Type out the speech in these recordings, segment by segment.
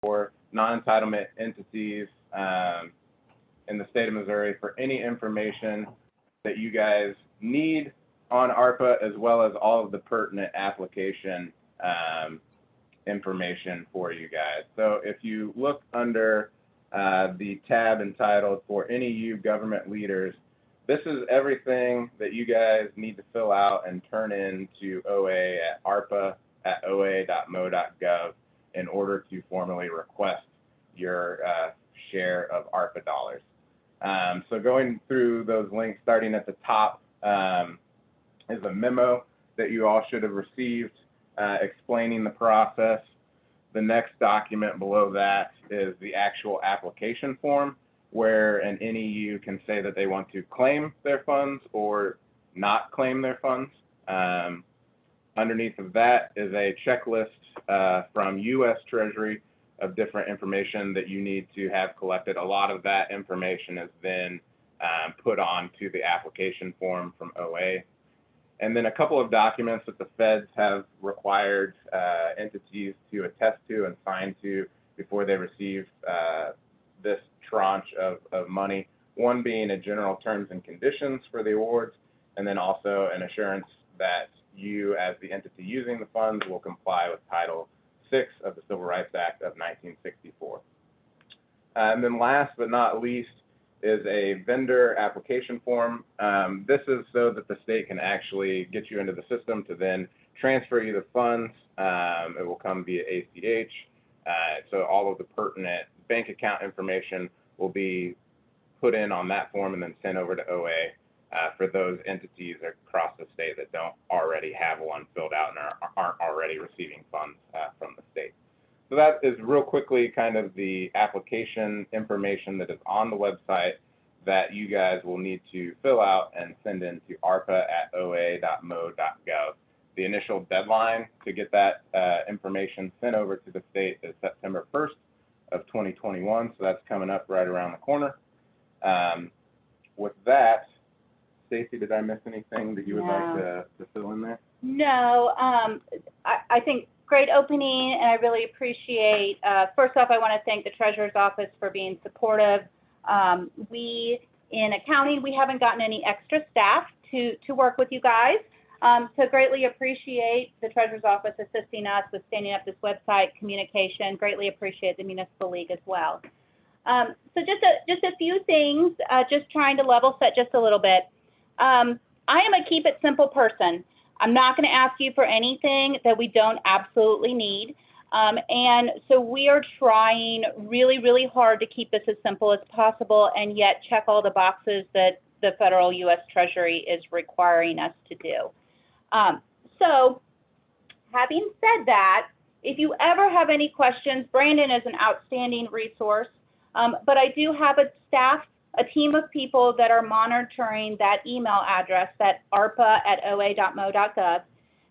for non-entitlement entities in the state of Missouri for any information that you guys need on ARPA, as well as all of the pertinent application information for you guys. So if you look under the tab entitled For Any You Government Leaders, this is everything that you guys need to fill out and turn in to OA at arpa@oa.mo.gov in order to formally request your share of ARPA dollars. So going through those links, starting at the top is a memo that you all should have received explaining the process. The next document below that is the actual application form, where an NEU can say that they want to claim their funds or not claim their funds. Underneath of that is a checklist from U.S. Treasury of different information that you need to have collected. A lot of that information has been put onto the application form from OA. And then a couple of documents that the feds have required entities to attest to and sign to before they receive this tranche of money. One being a general terms and conditions for the awards, and then also an assurance that you, as the entity using the funds, will comply with Title VI of the Civil Rights Act of 1964. And then last but not least is a vendor application form. This is so that the state can actually get you into the system to then transfer you the funds. It will come via ACH. So all of the pertinent bank account information will be put in on that form and then sent over to OA for those entities across the state that don't already have one filled out and aren't already receiving funds from the state. So that is real quickly kind of the application information that is on the website that you guys will need to fill out and send in to arpa@oa.mo.gov. The initial deadline to get that information sent over to the state is September 1st of 2021, so that's coming up right around the corner. With that, Stacy, did I miss anything that you would like to fill in there? No, I think great opening, and I really appreciate, first off, I want to thank the Treasurer's Office for being supportive. We, in accounting, we haven't gotten any extra staff to work with you guys, so greatly appreciate the Treasurer's Office assisting us with standing up this website, communication, greatly appreciate the Municipal League as well. So just a few things, just trying to level set just a little bit. I am a keep it simple person. I'm not going to ask you for anything that we don't absolutely need. And so we are trying really, really hard to keep this as simple as possible and yet check all the boxes that the federal U.S. Treasury is requiring us to do. So having said that, if you ever have any questions, Brandon is an outstanding resource, but I do have a team of people that are monitoring that email address, that arpa@oa.mo.gov,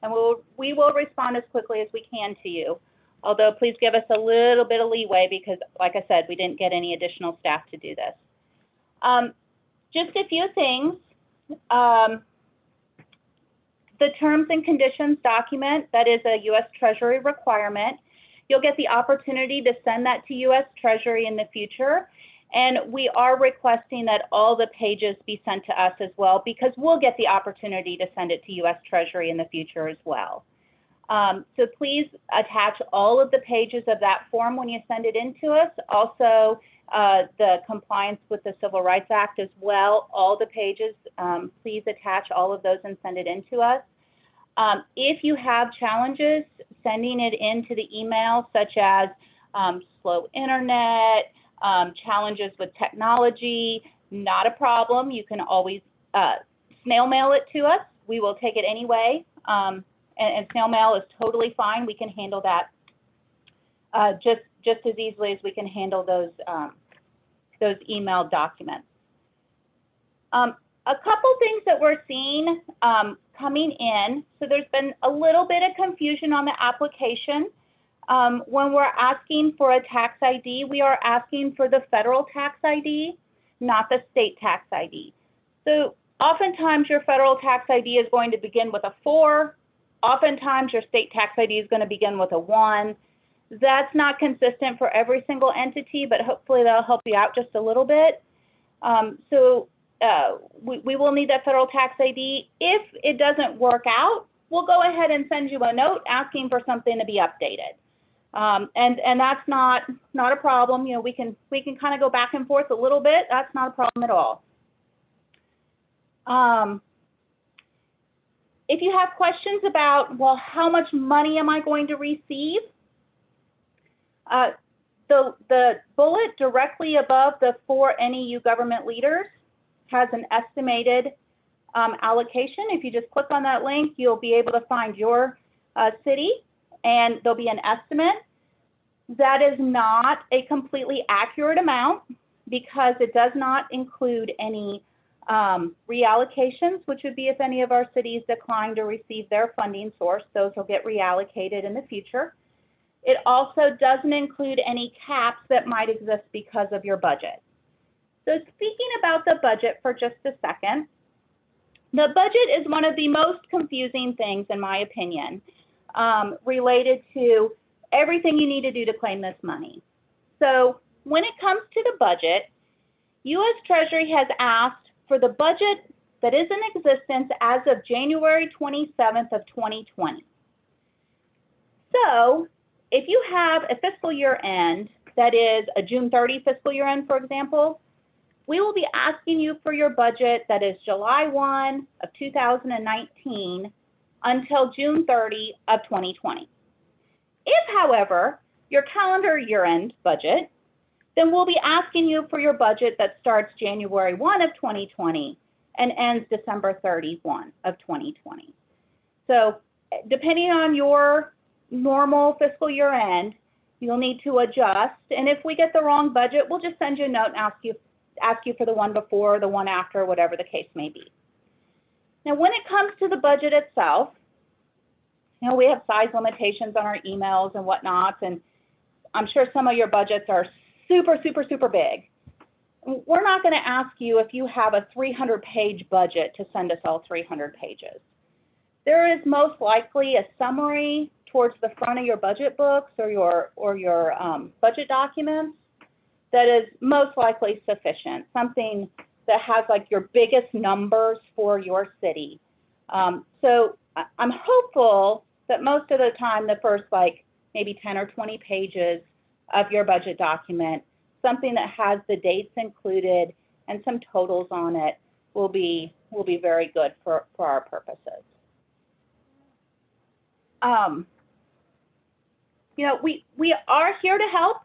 and we will respond as quickly as we can to you. Although please give us a little bit of leeway because, like I said, we didn't get any additional staff to do this. Just a few things. The terms and conditions document, that is a U.S. Treasury requirement. You'll get the opportunity to send that to U.S. Treasury in the future. And we are requesting that all the pages be sent to us as well, because we'll get the opportunity to send it to U.S. Treasury in the future as well. So please attach all of the pages of that form when you send it in to us. Also, the compliance with the Civil Rights Act as well, all the pages, please attach all of those and send it in to us. If you have challenges sending it into the email, such as slow internet, challenges with technology, not a problem. You can always snail mail it to us. We will take it anyway. And snail mail is totally fine. We can handle that just as easily as we can handle those email documents. A couple things that we're seeing coming in. So there's been a little bit of confusion on the application. When we're asking for a tax ID, we are asking for the federal tax ID, not the state tax ID. So oftentimes your federal tax ID is going to begin with a 4. Oftentimes your state tax ID is going to begin with a 1. That's not consistent for every single entity, but hopefully that'll help you out just a little bit. We will need that federal tax ID. If it doesn't work out, we'll go ahead and send you a note asking for something to be updated. And that's not a problem. You know, we can kind of go back and forth a little bit. That's not a problem at all. If you have questions about, well, how much money am I going to receive? The bullet directly above the 4 NEU government leaders has an estimated allocation. If you just click on that link, you'll be able to find your city, and there'll be an estimate. That is not a completely accurate amount because it does not include any reallocations, which would be if any of our cities decline to receive their funding source. Those will get reallocated in the future. It also doesn't include any caps that might exist because of your budget. So speaking about the budget for just a second, the budget is one of the most confusing things, in my opinion, related to everything you need to do to claim this money. So when it comes to the budget, U.S. Treasury has asked for the budget that is in existence as of January 27th of 2020. So if you have a fiscal year end that is a June 30 fiscal year end, for example, we will be asking you for your budget that is July 1 of 2019 until June 30 of 2020. If, however, your calendar year end budget, then we'll be asking you for your budget that starts January 1 of 2020 and ends December 31 of 2020. So depending on your normal fiscal year end, you'll need to adjust. And if we get the wrong budget, we'll just send you a note and ask you for the one before, the one after, whatever the case may be. Now, when it comes to the budget itself, you know, we have size limitations on our emails and whatnot, and I'm sure some of your budgets are super, super, super big. We're not going to ask you if you have a 300-page budget to send us all 300 pages. There is most likely a summary towards the front of your budget books or your budget documents that is most likely sufficient, something that has like your biggest numbers for your city. So I'm hopeful that most of the time the first like maybe 10 or 20 pages of your budget document, something that has the dates included and some totals on it will be very good for our purposes. You know, we are here to help,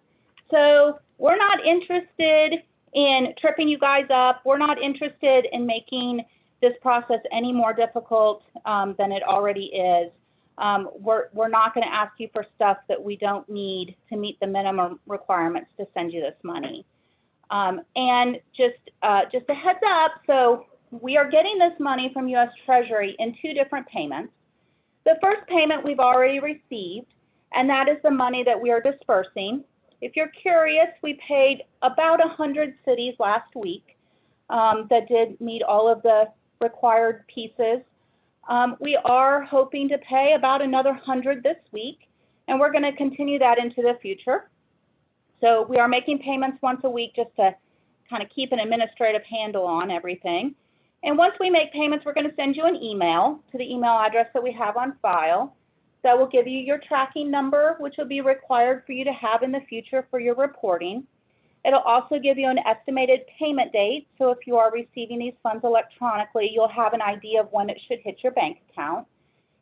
so we're not interested in tripping you guys up. We're not interested in making this process any more difficult than it already is. We're not going to ask you for stuff that we don't need to meet the minimum requirements to send you this money. And just a heads up, so we are getting this money from U.S. Treasury in 2 different payments. The first payment we've already received, and that is the money that we are dispersing. If you're curious, we paid about 100 cities last week that did meet all of the required pieces. We are hoping to pay about another 100 this week, and we're going to continue that into the future. So we are making payments once a week just to kind of keep an administrative handle on everything. And once we make payments, we're going to send you an email to the email address that we have on file. That will give you your tracking number, which will be required for you to have in the future for your reporting. It'll also give you an estimated payment date. So if you are receiving these funds electronically, you'll have an idea of when it should hit your bank account.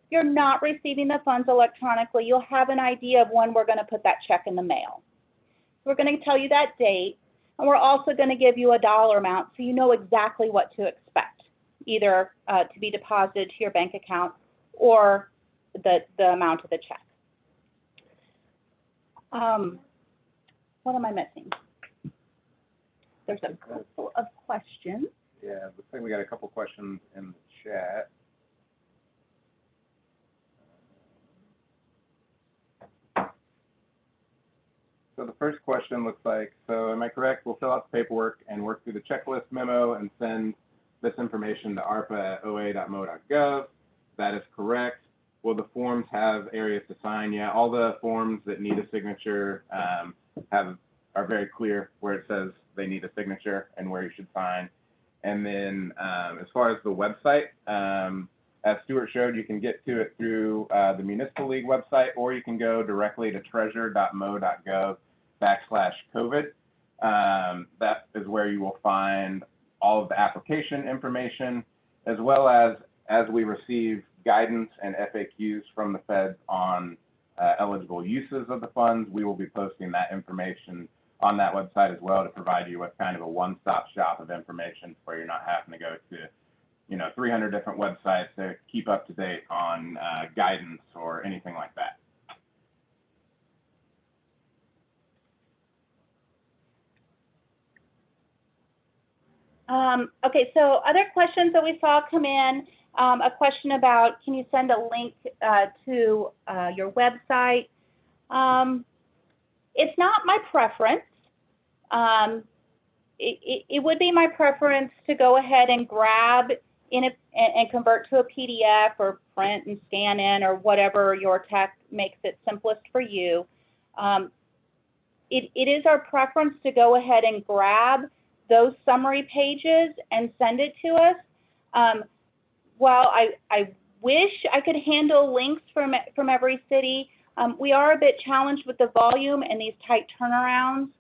If you're not receiving the funds electronically, you'll have an idea of when we're going to put that check in the mail. We're going to tell you that date, and we're also going to give you a dollar amount so you know exactly what to expect, either to be deposited to your bank account or the amount of the check. What am I missing? There's a couple of questions. Yeah, looks like we got a couple questions in the chat. So the first question looks like, so am I correct? We'll fill out the paperwork and work through the checklist memo and send this information to ARPA at oa.mo.gov. That is correct. Will the forms have areas to sign? Yeah, all the forms that need a signature are very clear where it says they need a signature and where you should sign. And then as far as the website, as Stuart showed, you can get to it through the Municipal League website, or you can go directly to treasure.mo.gov/COVID. That is where you will find all of the application information, as well as we receive guidance and FAQs from the feds on eligible uses of the funds, we will be posting that information on that website as well to provide you with kind of a one-stop shop of information where you're not having to go to 300 different websites to keep up to date on guidance or anything like that. Okay, so other questions that we saw come in, a question about, can you send a link to your website? It's not my preference. It would be my preference to go ahead and grab and convert to a PDF or print and scan in, or whatever your tech makes it simplest for you. It is our preference to go ahead and grab those summary pages and send it to us. While I wish I could handle links from every city, we are a bit challenged with the volume and these tight turnarounds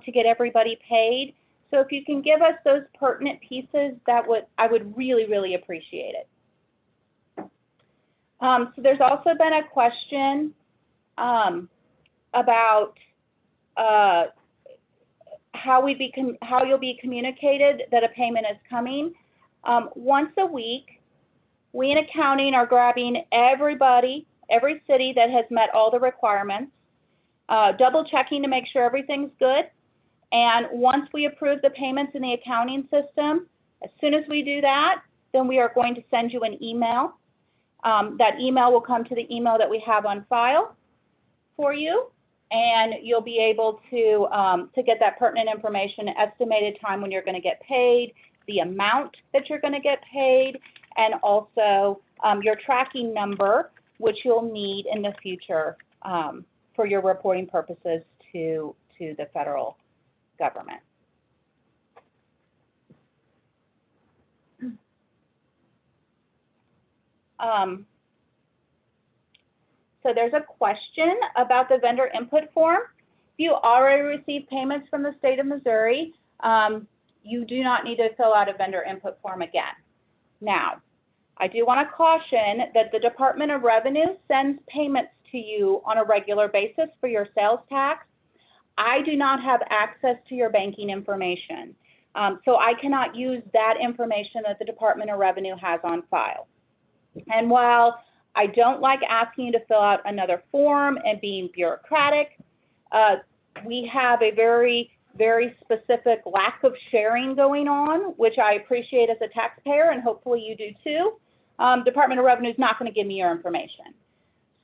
to get everybody paid. So if you can give us those pertinent pieces, I would really, really appreciate it. So there's also been a question about how you'll be communicated that a payment is coming. Once a week, we in accounting are grabbing every city that has met all the requirements, double checking to make sure everything's good. And once we approve the payments in the accounting system, as soon as we do that, then we are going to send you an email. That email will come to the email that we have on file for you, and you'll be able to get that pertinent information, estimated time when you're going to get paid, the amount that you're going to get paid, and also your tracking number, which you'll need in the future for your reporting purposes to the federal government. So there's a question about the vendor input form. If you already received payments from the state of Missouri, you do not need to fill out a vendor input form again. Now, I do want to caution that the Department of Revenue sends payments to you on a regular basis for your sales tax. I do not have access to your banking information, so I cannot use that information that the Department of Revenue has on file. And while I don't like asking you to fill out another form and being bureaucratic, we have a very, very specific lack of sharing going on, which I appreciate as a taxpayer, and hopefully you do too. Department of Revenue is not going to give me your information.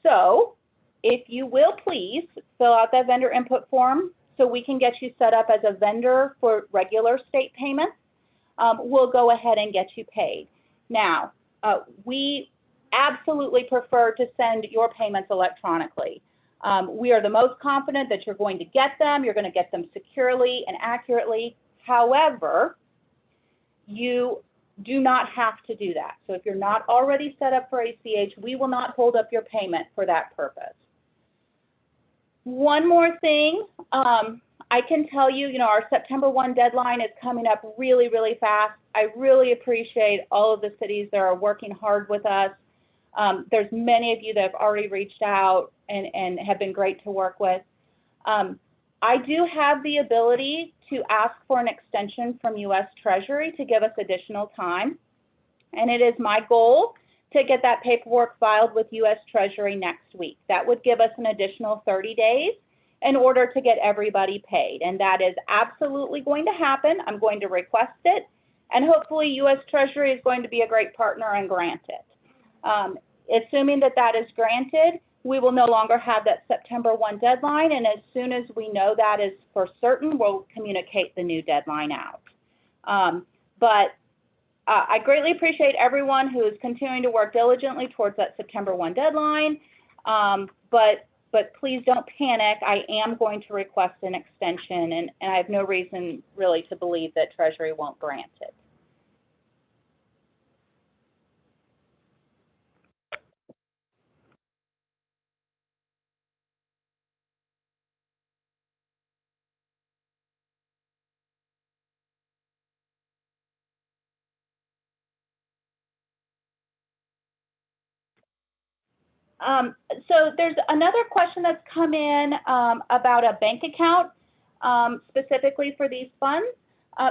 So if you will please fill out that vendor input form so we can get you set up as a vendor for regular state payments, we'll go ahead and get you paid. Now, we absolutely prefer to send your payments electronically. We are the most confident that you're going to get them securely and accurately. However, you do not have to do that. So if you're not already set up for ACH, we will not hold up your payment for that purpose. One more thing, I can tell you, our September 1 deadline is coming up really, really fast. I really appreciate all of the cities that are working hard with us. There's many of you that have already reached out and have been great to work with. I do have the ability to ask for an extension from U.S. Treasury to give us additional time, and it is my goal to get that paperwork filed with U.S. Treasury next week. That would give us an additional 30 days in order to get everybody paid, and that is absolutely going to happen. I'm going to request it, and hopefully U.S. Treasury is going to be a great partner and grant it. Assuming that that is granted, we will no longer have that September 1 deadline, and as soon as we know that is for certain, we'll communicate the new deadline out. But I greatly appreciate everyone who is continuing to work diligently towards that September 1 deadline, but please don't panic. I am going to request an extension, and I have no reason really to believe that Treasury won't grant it. So there's another question that's come in about a bank account specifically for these funds.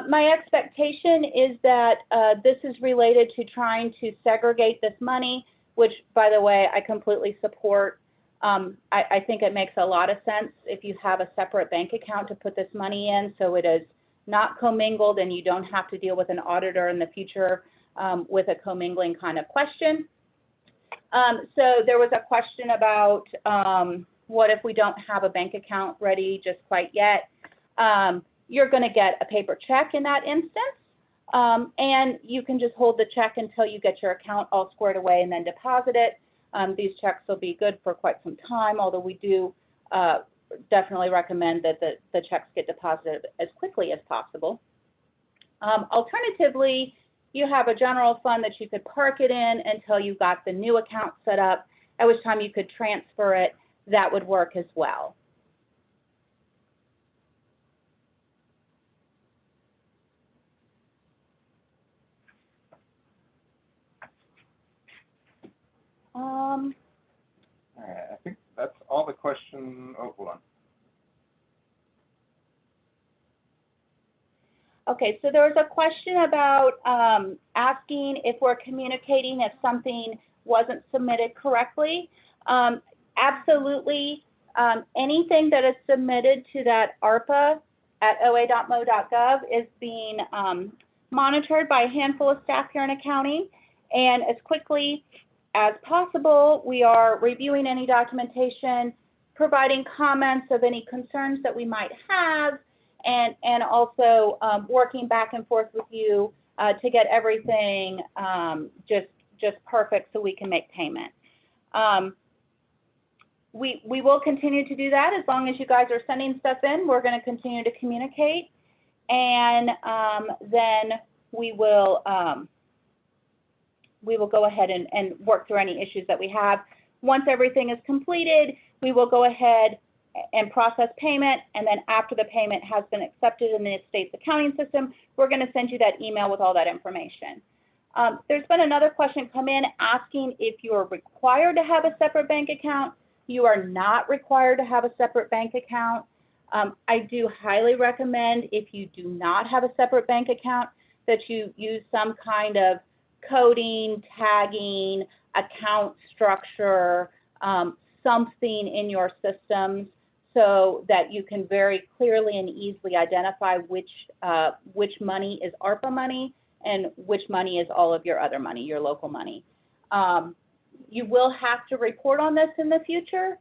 My expectation is that this is related to trying to segregate this money, which, by the way, I completely support. I think it makes a lot of sense if you have a separate bank account to put this money in, so it is not commingled and you don't have to deal with an auditor in the future with a commingling kind of question. So there was a question about what if we don't have a bank account ready just quite yet. You're going to get a paper check in that instance, and you can just hold the check until you get your account all squared away and then deposit it. These checks will be good for quite some time, although we do definitely recommend that the checks get deposited as quickly as possible. Alternatively, you have a general fund that you could park it in until you got the new account set up, at which time you could transfer it. That would work as well. All right, I think that's all the questions. Oh, hold on. Okay, so there was a question about asking if we're communicating if something wasn't submitted correctly. Absolutely, anything that is submitted to that ARPA at oa.mo.gov is being monitored by a handful of staff here in accounting, and as quickly as possible, we are reviewing any documentation, providing comments of any concerns that we might have, and also working back and forth with you to get everything just perfect so we can make payment. We will continue to do that as long as you guys are sending stuff in. We're going to continue to communicate, and then we will go ahead and work through any issues that we have. Once everything is completed, we will go ahead and process payment, and then after the payment has been accepted in the state's accounting system, we're going to send you that email with all that information. There's been another question come in asking if you are required to have a separate bank account. You are not required to have a separate bank account. I do highly recommend, if you do not have a separate bank account, that you use some kind of coding, tagging, account structure, something in your systems so that you can very clearly and easily identify which money is ARPA money and which money is all of your other money, your local money. You will have to report on this in the future,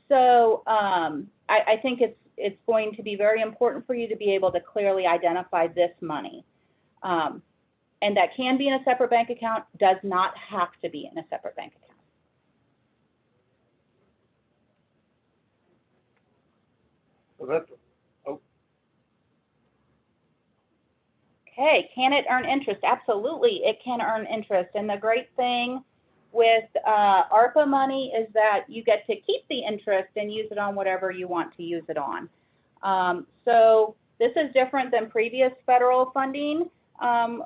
so I think it's going to be very important for you to be able to clearly identify this money. And that can be in a separate bank account, does not have to be in a separate bank account. So that's, oh. Okay, can it earn interest? Absolutely, it can earn interest. And the great thing with ARPA money is that you get to keep the interest and use it on whatever you want to use it on. So this is different than previous federal funding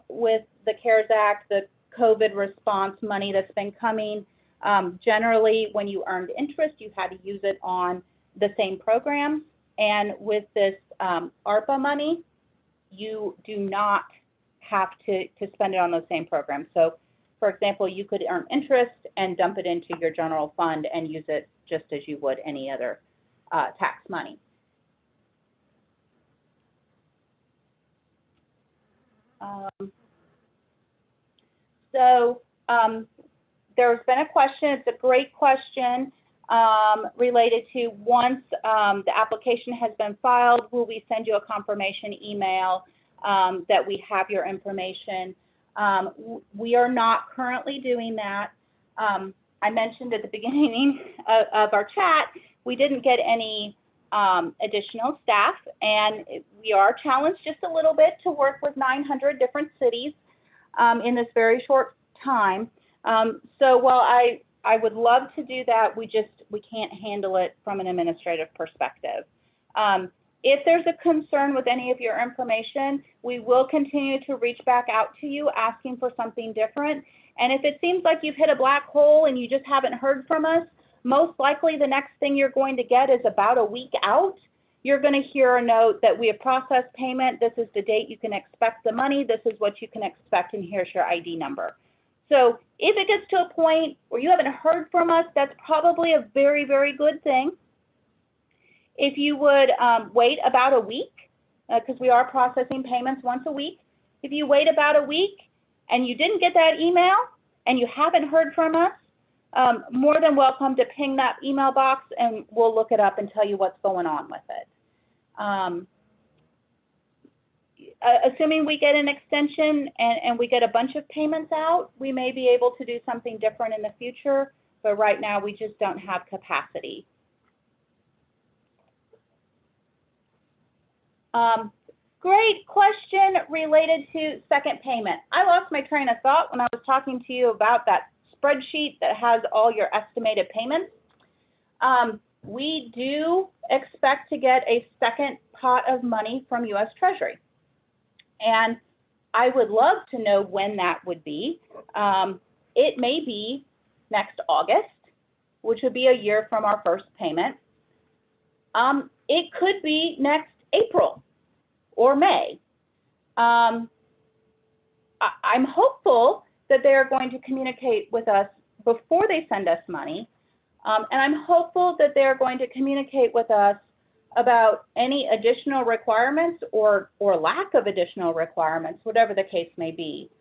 with the CARES Act, the COVID response money that's been coming. Generally, when you earned interest, you had to use it on the same programs. And with this ARPA money, you do not have to spend it on those same programs. So, for example, you could earn interest and dump it into your general fund and use it just as you would any other tax money. There's been a question, it's a great question, related to once the application has been filed, will we send you a confirmation email that we have your information? We are not currently doing that. I mentioned at the beginning of our chat, we didn't get any additional staff, and we are challenged just a little bit to work with 900 different cities in this very short time. So while I would love to do that, we can't handle it from an administrative perspective. If there's a concern with any of your information, we will continue to reach back out to you asking for something different. And if it seems like you've hit a black hole and you just haven't heard from us, most likely the next thing you're going to get is about a week out. You're going to hear a note that we have processed payment. This is the date you can expect the money. This is what you can expect, and here's your ID number. So if it gets to a point where you haven't heard from us, that's probably a very, very good thing. If you would wait about a week, because we are processing payments once a week. If you wait about a week and you didn't get that email and you haven't heard from us, more than welcome to ping that email box and we'll look it up and tell you what's going on with it. Assuming we get an extension and we get a bunch of payments out, we may be able to do something different in the future, but right now we just don't have capacity. Great question related to second payment. I lost my train of thought when I was talking to you about that spreadsheet that has all your estimated payments. We do expect to get a second pot of money from U.S. Treasury. And I would love to know when that would be. It may be next August, which would be a year from our first payment. It could be next April or May. I'm hopeful that they're going to communicate with us before they send us money. And I'm hopeful that they're going to communicate with us about any additional requirements or lack of additional requirements, whatever the case may be,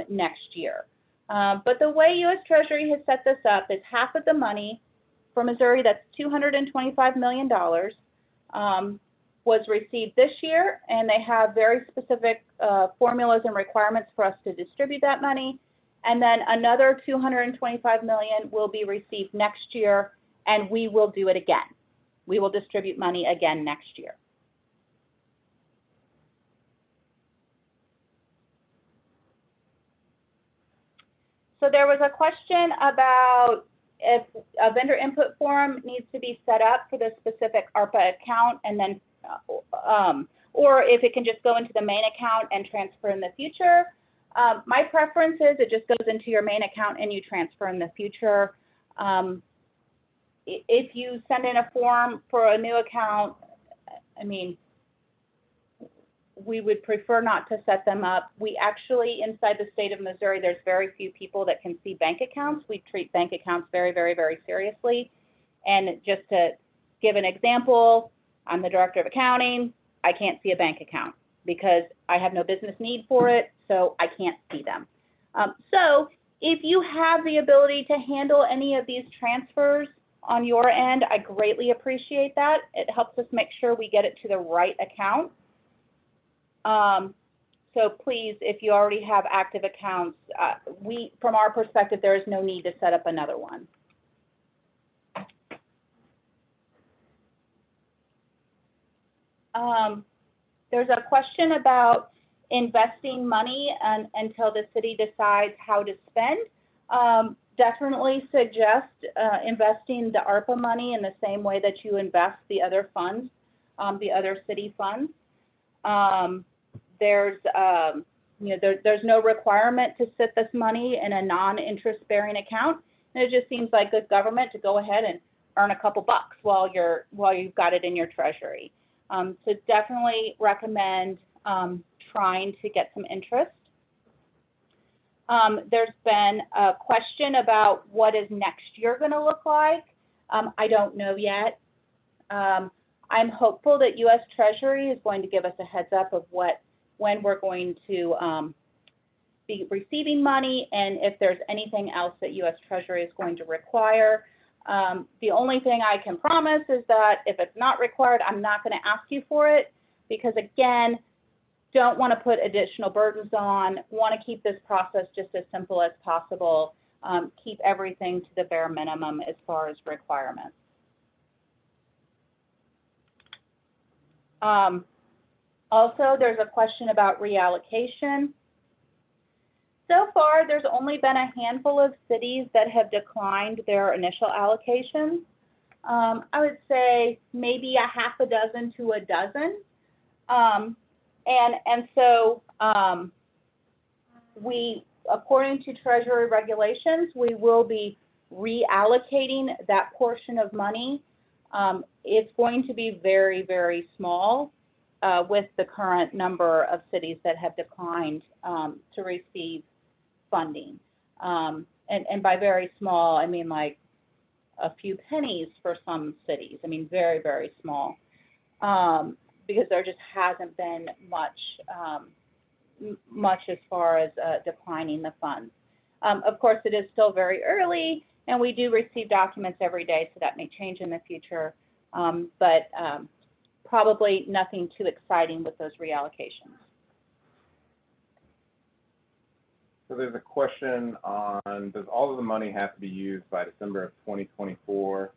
next year. But the way U.S. Treasury has set this up is half of the money for Missouri, that's $225 million, was received this year, and they have very specific formulas and requirements for us to distribute that money. And then another $225 million will be received next year, and we will do it again. We will distribute money again next year. So there was a question about if a vendor input form needs to be set up for the specific ARPA account, and then, or if it can just go into the main account and transfer in the future. My preference is it just goes into your main account and you transfer in the future. If you send in a form for a new account, I mean, we would prefer not to set them up. We actually, inside the state of Missouri, there's very few people that can see bank accounts. We treat bank accounts very, very, very seriously. And just to give an example, I'm the director of accounting. I can't see a bank account because I have no business need for it, so I can't see them. So if you have the ability to handle any of these transfers on your end, I greatly appreciate that. It helps us make sure we get it to the right account. So please, if you already have active accounts, from our perspective, there is no need to set up another one. There's a question about investing money until the city decides how to spend. Definitely suggest investing the ARPA money in the same way that you invest the other funds, the other city funds. There's no requirement to sit this money in a non-interest bearing account. And it just seems like good government to go ahead and earn a couple bucks while you've got it in your treasury. So definitely recommend trying to get some interest. There's been a question about what is next year going to look like. I don't know yet. I'm hopeful that U.S. Treasury is going to give us a heads up of when we're going to be receiving money and if there's anything else that U.S. Treasury is going to require. The only thing I can promise is that if it's not required, I'm not going to ask you for it because, again, don't want to put additional burdens on, want to keep this process just as simple as possible, keep everything to the bare minimum as far as requirements. Also, there's a question about reallocation. So far, there's only been a handful of cities that have declined their initial allocations. I would say maybe a half a dozen to a dozen. So we, according to Treasury regulations, we will be reallocating that portion of money. It's going to be very, very small with the current number of cities that have declined to receive funding. And by very small, I mean like a few pennies for some cities. I mean, very, very small, because there just hasn't been much as far as declining the funds. Of course, it is still very early, and we do receive documents every day, so that may change in the future, but probably nothing too exciting with those reallocations. So there's a question on, does all of the money have to be used by December of 2024?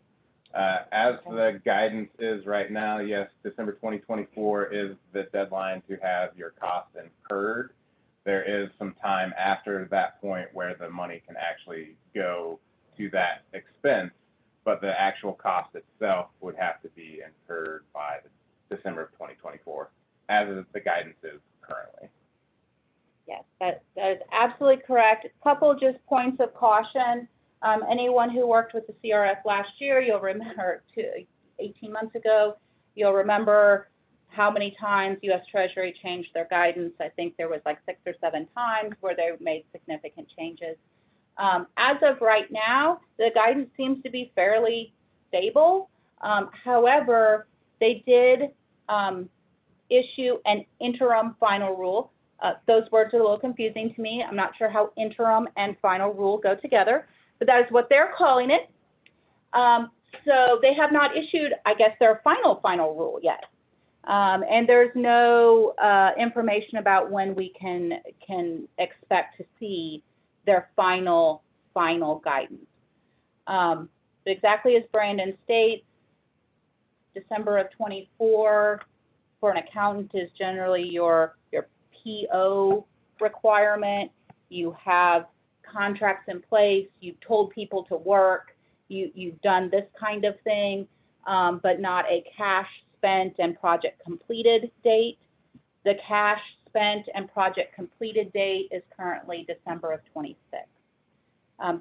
As the guidance is right now, yes, December 2024 is the deadline to have your costs incurred. There is some time after that point where the money can actually go to that expense, but the actual cost itself would have to be incurred by December of 2024, as the guidance is currently. Yes, that is absolutely correct. A couple just points of caution. Anyone who worked with the CRF last year, you'll remember 18 months ago, you'll remember how many times U.S. Treasury changed their guidance. I think there was like 6 or 7 times where they made significant changes. As of right now, the guidance seems to be fairly stable. However, they did issue an interim final rule. Those words are a little confusing to me. I'm not sure how interim and final rule go together, but that is what they're calling it. So they have not issued, I guess, their final rule yet. And there's no information about when we can expect to see their final guidance. Exactly as Brandon states, December of 24 for an accountant is generally your PO requirement. You have contracts in place, you've told people to work, you've done this kind of thing, but not a cash spent and project completed date. The cash spent and project completed date is currently December of 26.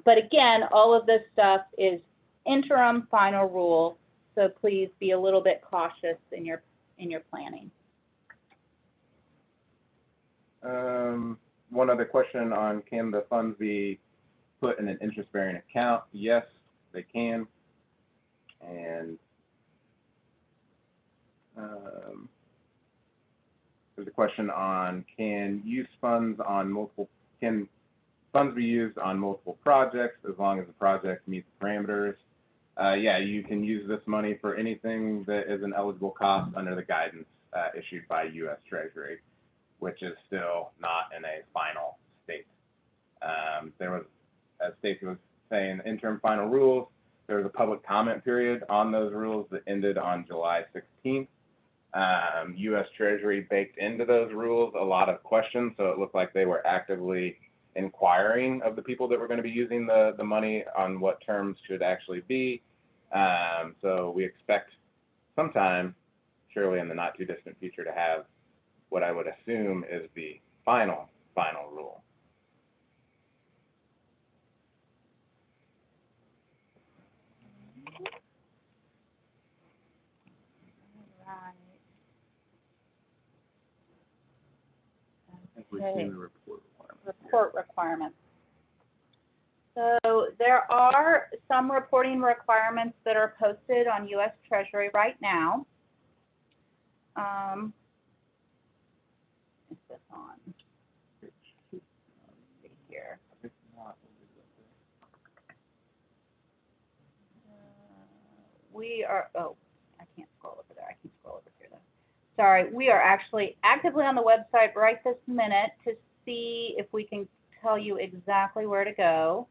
But again, all of this stuff is interim final rule, so please be a little bit cautious in your planning. One other question on, can the funds be put in an interest-bearing account? Yes, they can. And there's a question on, can funds be used on multiple projects as long as the project meets the parameters? Yeah, you can use this money for anything that is an eligible cost under the guidance issued by U.S. Treasury, which is still not in a final state. There was, as Stacy was saying, interim final rules. There was a public comment period on those rules that ended on July 16th. U.S. Treasury baked into those rules a lot of questions, so it looked like they were actively inquiring of the people that were going to be using the money on what terms should actually be. So we expect sometime, surely in the not too distant future, to have what I would assume is the final rule. Okay. Report requirements. So there are some reporting requirements that are posted on U.S. Treasury right now. Is this on? Let's see here. We are, oh, I can't scroll over there. I can scroll over here though. sorry, we are actually actively on the website right this minute to see if we can tell you exactly where to go.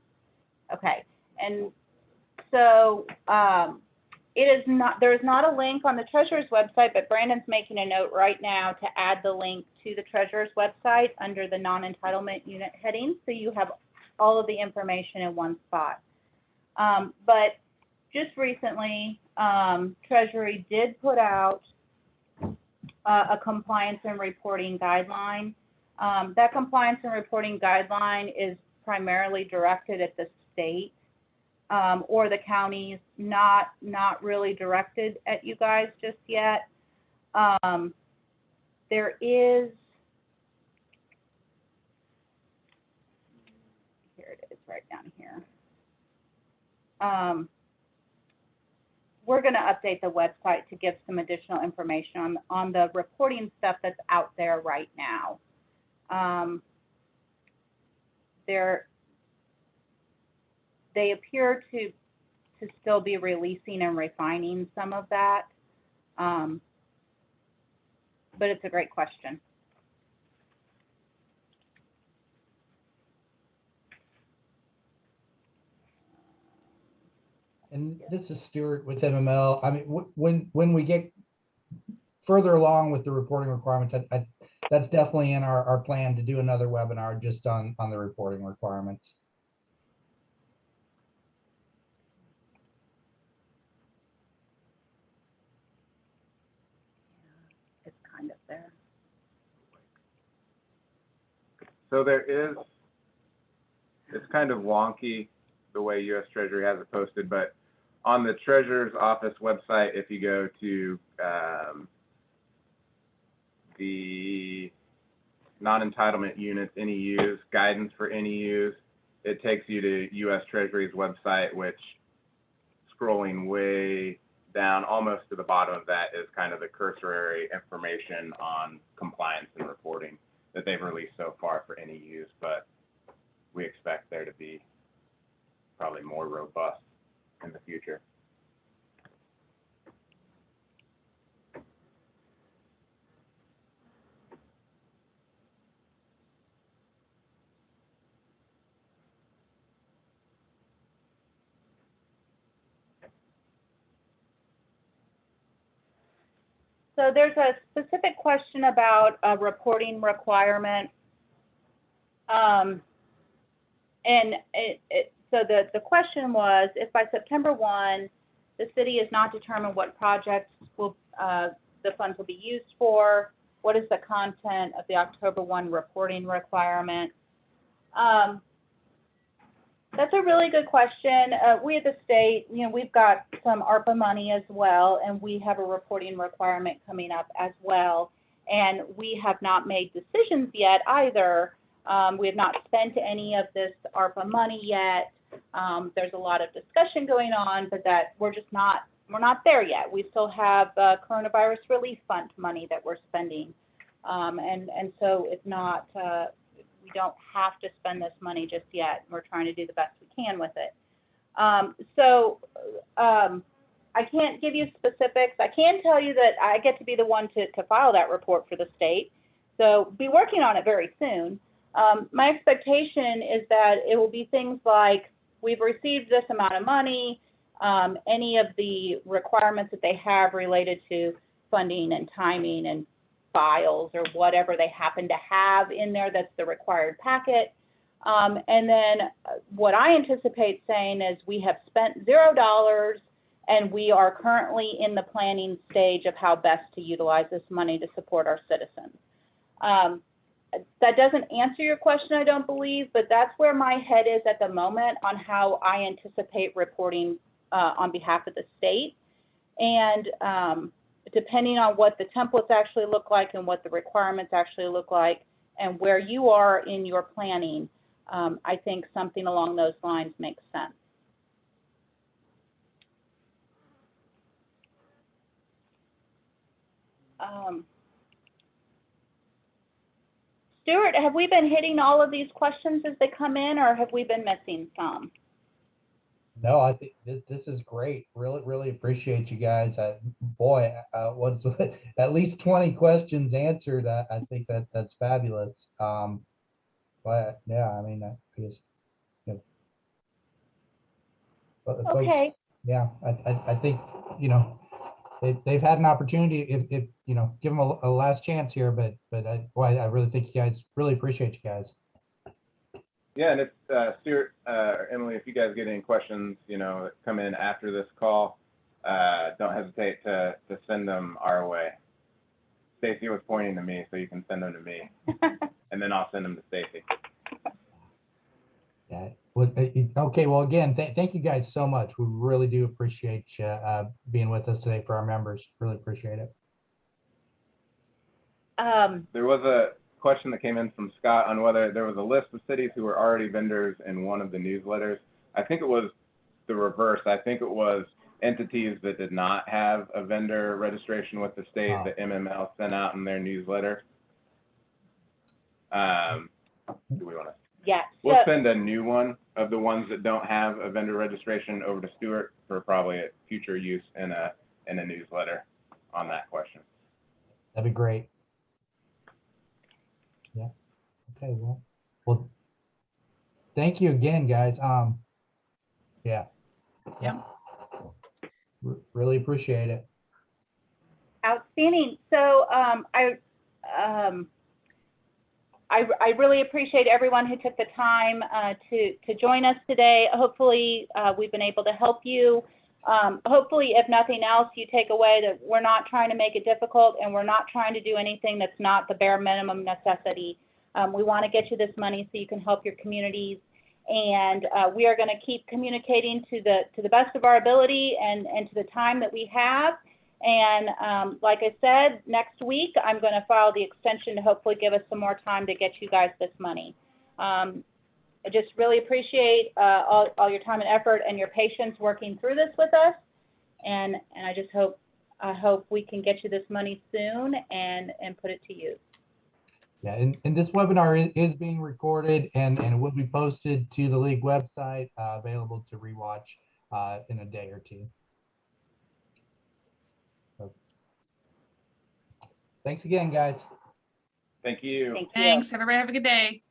Okay, and so it is not, there is not a link on the Treasurer's website, but Brandon's making a note right now to add the link to the Treasurer's website under the non-entitlement unit heading, so you have all of the information in one spot. But just recently, Treasury did put out a compliance and reporting guideline. That compliance and reporting guideline is primarily directed at the state or the counties, not really directed at you guys just yet. There is, here it is right down here. We're going to update the website to give some additional information on the reporting stuff that's out there right now. They appear to still be releasing and refining some of that, but it's a great question. And this is Stuart with MML. I mean, when we get further along with the reporting requirements, that's definitely in our plan to do another webinar just on the reporting requirements. It's kind of there. So there is, it's kind of wonky the way U.S. Treasury has it posted, but on the Treasurer's Office website, if you go to the non-entitlement units, NEUs, guidance for NEUs, it takes you to U.S. Treasury's website, which scrolling way down almost to the bottom of that is kind of the cursory information on compliance and reporting that they've released so far for NEUs, but we expect there to be probably more robust in the future. So there's a specific question about a reporting requirement. So the question was, if by September 1, the city has not determined what projects will the funds will be used for, what is the content of the October 1 reporting requirement? That's a really good question. We at the state, you know, we've got some ARPA money as well, and we have a reporting requirement coming up as well. And we have not made decisions yet either. We have not spent any of this ARPA money yet. There's a lot of discussion going on, but that we're not there yet. We still have coronavirus relief fund money that we're spending. And so it's not, we don't have to spend this money just yet. We're trying to do the best we can with it. I can't give you specifics. I can tell you that I get to be the one to file that report for the state. So be working on it very soon. My expectation is that it will be things like, we've received this amount of money, any of the requirements that they have related to funding and timing and files or whatever they happen to have in there that's the required packet. And then what I anticipate saying is we have spent $0 and we are currently in the planning stage of how best to utilize this money to support our citizens. That doesn't answer your question, I don't believe, but that's where my head is at the moment on how I anticipate reporting on behalf of the state. And depending on what the templates actually look like and what the requirements actually look like and where you are in your planning, I think something along those lines makes sense. Stuart, have we been hitting all of these questions as they come in, or have we been missing some? No, I think this is great. Really appreciate you guys. Boy, what's at least 20 questions answered. I think that's fabulous. But yeah, I mean, I guess, you know, but folks, Okay. yeah, I think, you know, they've had an opportunity if, you know, give them a last chance here, but boy, I really think you guys really appreciate you guys. Yeah, and it's Stuart, or Emily, if you guys get any questions, you know, that come in after this call, don't hesitate to send them our way. Stacy was pointing to me, so you can send them to me, and then I'll send them to Stacy. Yeah. Well, okay. Well, again, thank you guys so much. We really do appreciate you being with us today for our members. Really appreciate it. There was a question that came in from Scott on whether there was a list of cities who were already vendors in one of the newsletters. I think it was the reverse. I think it was entities that did not have a vendor registration with the state that MML sent out in their newsletter. Do we want to? Yeah. We'll send a new one of the ones that don't have a vendor registration over to Stuart for probably a future use in a newsletter on that question. That'd be great. Yeah. Okay. Well, thank you again, guys. Yeah. Really appreciate it. Outstanding. So I really appreciate everyone who took the time to join us today. Hopefully we've been able to help you. Hopefully, if nothing else, you take away that we're not trying to make it difficult and we're not trying to do anything that's not the bare minimum necessity. We want to get you this money so you can help your communities. And we are going to keep communicating to the best of our ability and to the time that we have. And like I said, next week, I'm going to file the extension to hopefully give us some more time to get you guys this money. I just really appreciate all your time and effort and your patience working through this with us. And I just hope we can get you this money soon and put it to use. Yeah, and this webinar is being recorded and it will be posted to the league website, available to rewatch in a day or two. So, thanks again, guys. Thank you. Thank you. Thanks. Everybody have a good day.